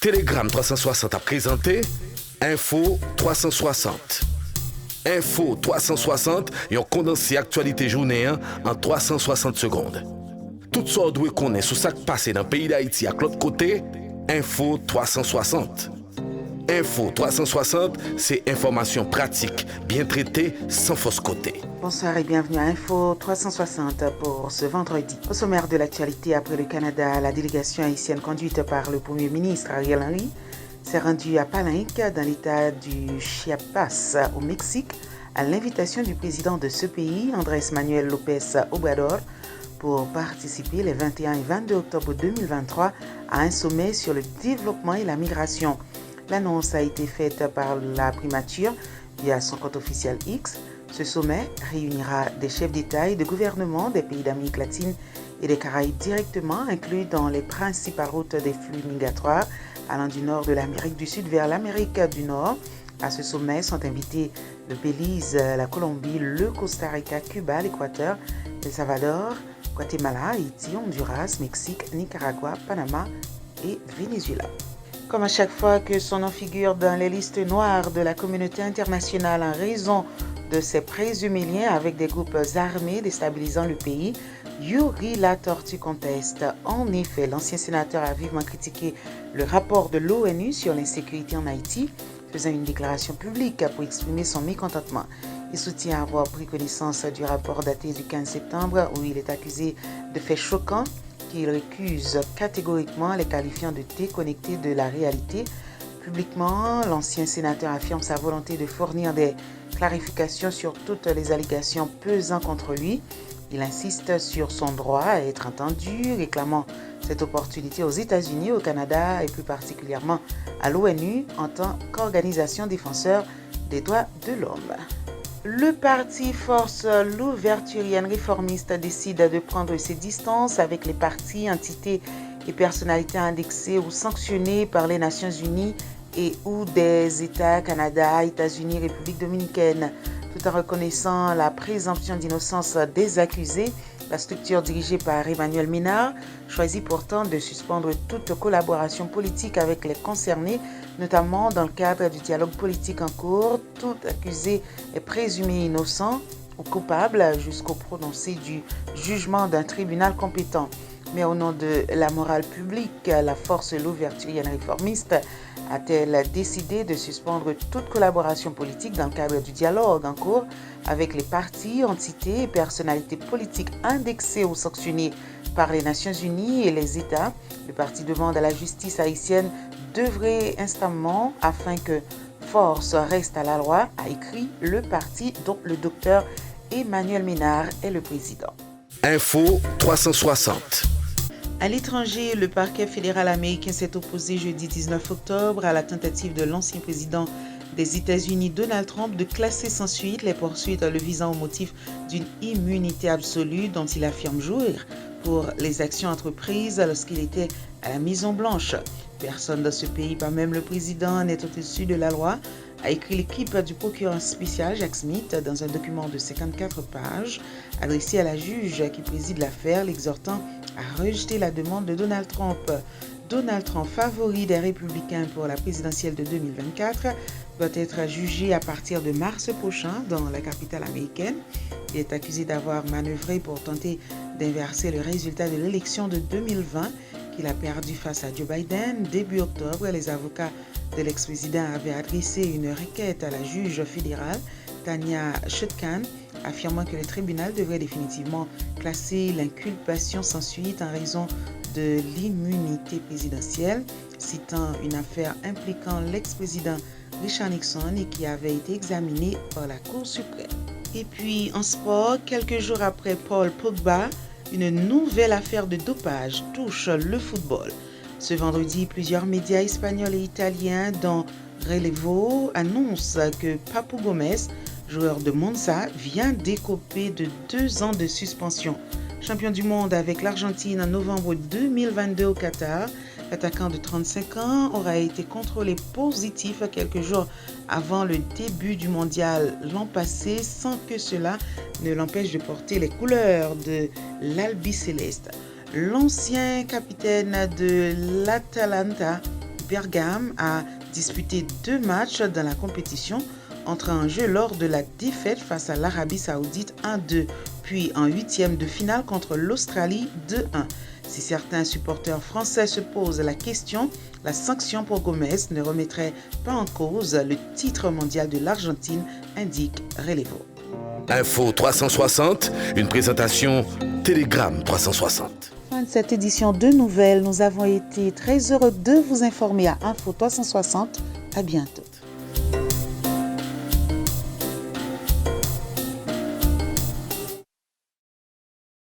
Telegram 360 a présenté Info 360. Info 360, un condensé actualité journée en 360 secondes. Tout ça doit connaître sur ce qui passe dans le pays d'Haïti à l'autre côté, Info 360. Info 360, c'est information pratique, bien traitée, sans fausse côté. Bonsoir et bienvenue à Info 360 pour ce vendredi. Au sommaire de l'actualité, après le Canada, la délégation haïtienne conduite par le Premier ministre Ariel Henry s'est rendue à Palenque, dans l'état du Chiapas, au Mexique, à l'invitation du président de ce pays, Andrés Manuel López Obrador, pour participer les 21 et 22 octobre 2023 à un sommet sur le développement et la migration. L'annonce a été faite par la primature via son compte officiel X. Ce sommet réunira des chefs d'État et de gouvernement des pays d'Amérique latine et des Caraïbes directement inclus dans les principales routes des flux migratoires allant du nord de l'Amérique du Sud vers l'Amérique du Nord. À ce sommet sont invités le Belize, la Colombie, le Costa Rica, Cuba, l'Équateur, El Salvador, Guatemala, Haïti, Honduras, Mexique, Nicaragua, Panama et Venezuela. Comme à chaque fois que son nom figure dans les listes noires de la communauté internationale en raison de ses présumés liens avec des groupes armés déstabilisant le pays, Yuri La Tortue conteste. En effet, l'ancien sénateur a vivement critiqué le rapport de l'ONU sur l'insécurité en Haïti, faisant une déclaration publique pour exprimer son mécontentement. Il soutient avoir pris connaissance du rapport daté du 15 septembre où il est accusé de faits choquants qu'il récuse catégoriquement, les qualifiant de déconnectés de la réalité. Publiquement, l'ancien sénateur affirme sa volonté de fournir des clarifications sur toutes les allégations pesant contre lui. Il insiste sur son droit à être entendu, réclamant cette opportunité aux États-Unis, au Canada et plus particulièrement à l'ONU en tant qu'organisation défenseur des droits de l'homme. Le parti Force Louverturienne réformiste décide de prendre ses distances avec les partis, entités et personnalités indexées ou sanctionnées par les Nations Unies et ou des États Canada, États-Unis, République dominicaine. Tout en reconnaissant la présomption d'innocence des accusés, la structure dirigée par Emmanuel Ménard choisit pourtant de suspendre toute collaboration politique avec les concernés, notamment dans le cadre du dialogue politique en cours. Tout accusé est présumé innocent ou coupable jusqu'au prononcé du jugement d'un tribunal compétent. Mais au nom de la morale publique, la force louverturienne réformiste a-t-elle décidé de suspendre toute collaboration politique dans le cadre du dialogue en cours avec les partis, entités et personnalités politiques indexées ou sanctionnées par les Nations Unies et les États. Le parti demande à la justice haïtienne d'œuvrer instamment afin que force reste à la loi, a écrit le parti dont le docteur Emmanuel Ménard est le président. Info 360. À l'étranger, le parquet fédéral américain s'est opposé jeudi 19 octobre à la tentative de l'ancien président des États-Unis, Donald Trump, de classer sans suite les poursuites le visant au motif d'une immunité absolue dont il affirme jouir pour les actions entreprises lorsqu'il était à la Maison-Blanche. Personne dans ce pays, pas même le président, n'est au-dessus de la loi, a écrit l'équipe du procureur spécial Jack Smith dans un document de 54 pages adressé à la juge qui préside l'affaire, l'exhortant à rejeter la demande de Donald Trump. Donald Trump, favori des républicains pour la présidentielle de 2024, doit être jugé à partir de mars prochain dans la capitale américaine. Il est accusé d'avoir manœuvré pour tenter d'inverser le résultat de l'élection de 2020 qu'il a perdu face à Joe Biden. Début octobre, les avocats de l'ex-président avaient adressé une requête à la juge fédérale Tanya Chutkan, affirmant que le tribunal devrait définitivement classer l'inculpation sans suite en raison de l'immunité présidentielle, citant une affaire impliquant l'ex-président Richard Nixon et qui avait été examinée par la Cour suprême. Et puis en sport, quelques jours après Paul Pogba, une nouvelle affaire de dopage touche le football. Ce vendredi, plusieurs médias espagnols et italiens, dont Relevo, annoncent que Papu Gomez, joueur de Monza, vient d'écoper de 2 ans de suspension. Champion du monde avec l'Argentine en novembre 2022 au Qatar, l'attaquant de 35 ans aura été contrôlé positif quelques jours avant le début du mondial l'an passé, sans que cela ne l'empêche de porter les couleurs de l'Albiceleste. L'ancien capitaine de l'Atalanta Bergame a disputé 2 matchs dans la compétition, entrant en jeu lors de la défaite face à l'Arabie Saoudite 1-2, puis en 8e de finale contre l'Australie 2-1. Si certains supporters français se posent la question, la sanction pour Gomez ne remettrait pas en cause le titre mondial de l'Argentine, indique Relevo. Info 360, une présentation Télégramme 360. Fin de cette édition de nouvelles, nous avons été très heureux de vous informer à Info 360. À bientôt.